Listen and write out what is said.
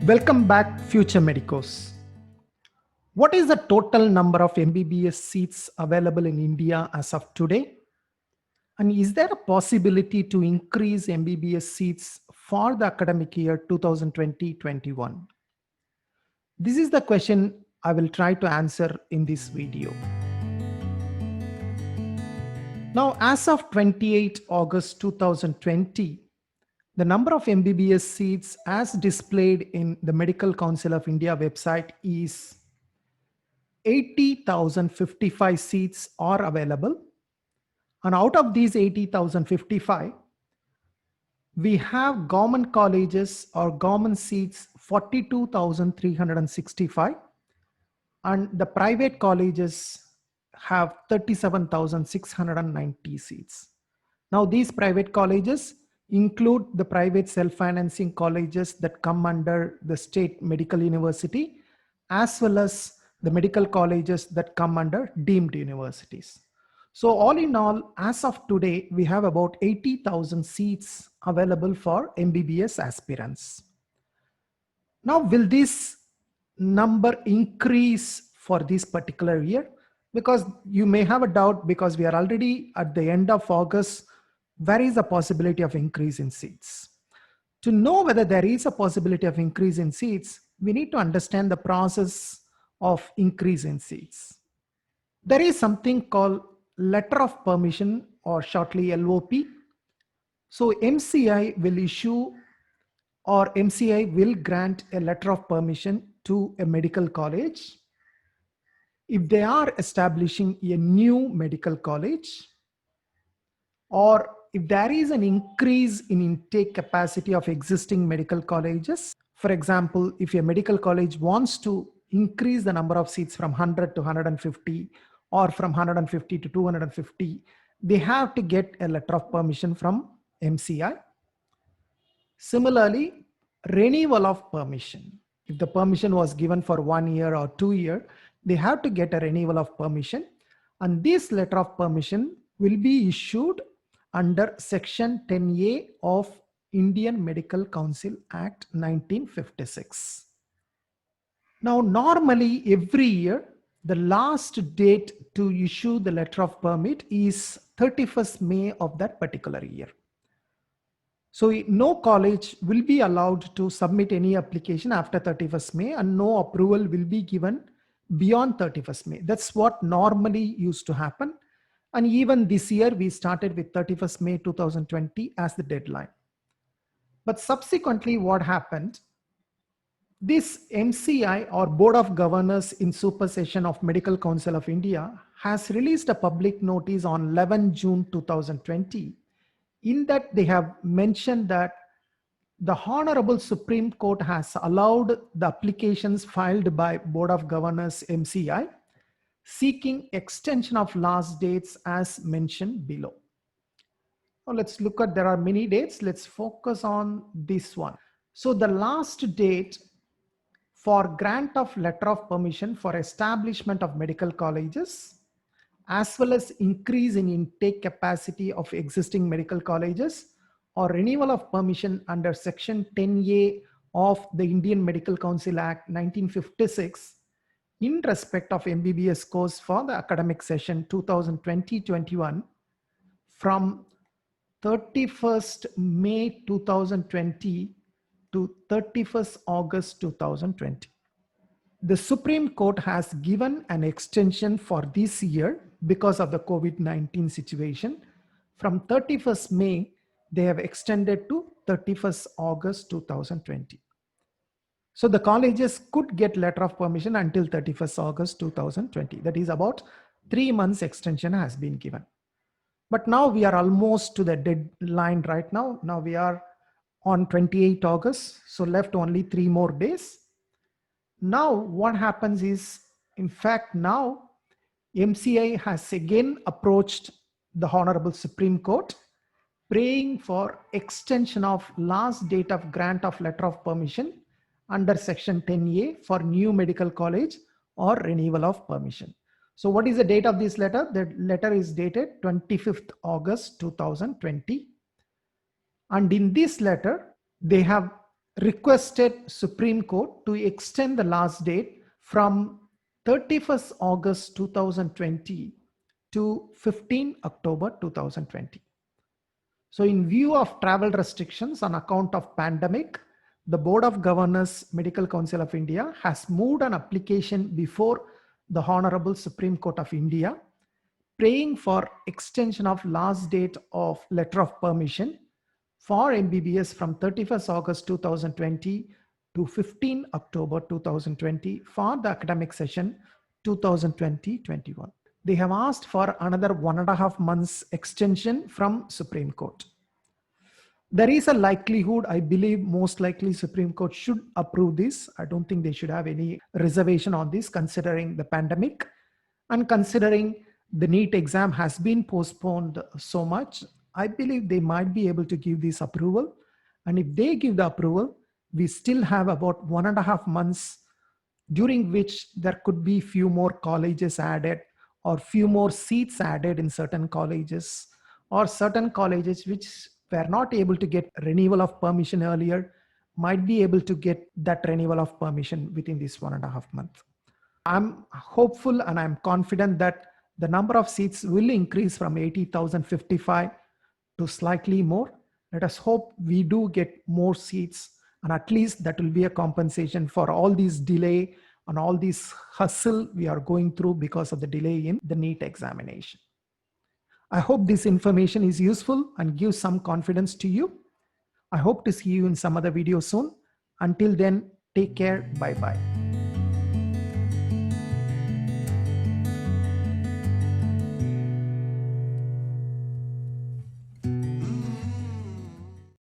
Welcome back, future medicos. What is the total number of MBBS seats available in India as of today? And is there a possibility to increase MBBS seats for the academic year 2020-21? This is the question I will try to answer in this video. Now, as of 28 August 2020, the number of MBBS seats as displayed in the Medical Council of India website is 80,055 seats are available. And out of these 80,055, we have government colleges or government seats 42,365, and the private colleges have 37,690 seats. Now, these private colleges include the private self-financing colleges that come under the state medical university, as well as the medical colleges that come under deemed universities. So all in all, as of today, we have about 80,000 seats available for MBBS aspirants. Now, will this number increase for this particular year? Because you may have a doubt, because we are already at the end of August, where is the possibility of increase in seats? To know whether there is a possibility of increase in seats, we need to understand the process of increase in seats. There is something called letter of permission, or shortly LOP. So MCI will issue, or MCI will grant a letter of permission to a medical college if they are establishing a new medical college, or if there is an increase in intake capacity of existing medical colleges. For example, if a medical college wants to increase the number of seats from 100 to 150, or from 150 to 250, they have to get a letter of permission from MCI. Similarly, renewal of permission. If the permission was given for 1 year or 2 years, they have to get a renewal of permission. And this letter of permission will be issued under Section 10A of Indian Medical Council Act 1956. Now, normally every year, the last date to issue the letter of permit is 31st May of that particular year. So no college will be allowed to submit any application after 31st May, and no approval will be given beyond 31st May. That's what normally used to happen. And even this year, we started with 31st May 2020 as the deadline. But subsequently, what happened? This MCI, or Board of Governors in Supersession of Medical Council of India, has released a public notice on 11 June 2020. In that, they have mentioned that the Honorable Supreme Court has allowed the applications filed by Board of Governors MCI seeking extension of last dates as mentioned below. Now let's look at, there are many dates. Let's focus on this one. So the last date for grant of letter of permission for establishment of medical colleges, as well as increase in intake capacity of existing medical colleges, or renewal of permission under Section 10A of the Indian Medical Council Act 1956 in respect of MBBS course for the academic session 2020-21 from 31st May 2020 to 31st August 2020. The Supreme Court has given an extension for this year because of the COVID-19 situation. From 31st May, they have extended to 31st August 2020. So the colleges could get letter of permission until 31st August 2020. That is about 3 months extension has been given. But now we are almost to the deadline right now. Now we are on 28 August. So left only 3 more days. Now what happens is, in fact, now MCI has again approached the Honorable Supreme Court praying for extension of last date of grant of letter of permission under Section 10A for new medical college or renewal of permission. So what is the date of this letter? The letter is dated 25th August 2020. And in this letter, they have requested Supreme Court to extend the last date from 31st August 2020 to 15 October 2020. So in view of travel restrictions on account of pandemic, the Board of Governors Medical Council of India has moved an application before the Honorable Supreme Court of India, praying for extension of last date of letter of permission for MBBS from 31st August 2020 to 15 October 2020 for the academic session 2020-21. They have asked for another 1.5 months extension from Supreme Court. There is a likelihood, I believe most likely Supreme Court should approve this. I don't think they should have any reservation on this considering the pandemic and considering the NEET exam has been postponed so much. I believe they might be able to give this approval. And if they give the approval, we still have about 1.5 months during which there could be few more colleges added or few more seats added in certain colleges, or certain colleges which were not able to get renewal of permission earlier might be able to get that renewal of permission within this 1.5 months. I'm hopeful and I'm confident that the number of seats will increase from 80,055 to slightly more. Let us hope we do get more seats, and at least that will be a compensation for all these delay and all this hustle we are going through because of the delay in the NEET examination. I hope this information is useful and gives some confidence to you. I hope to see you in some other video soon. Until then, take care. Bye-bye.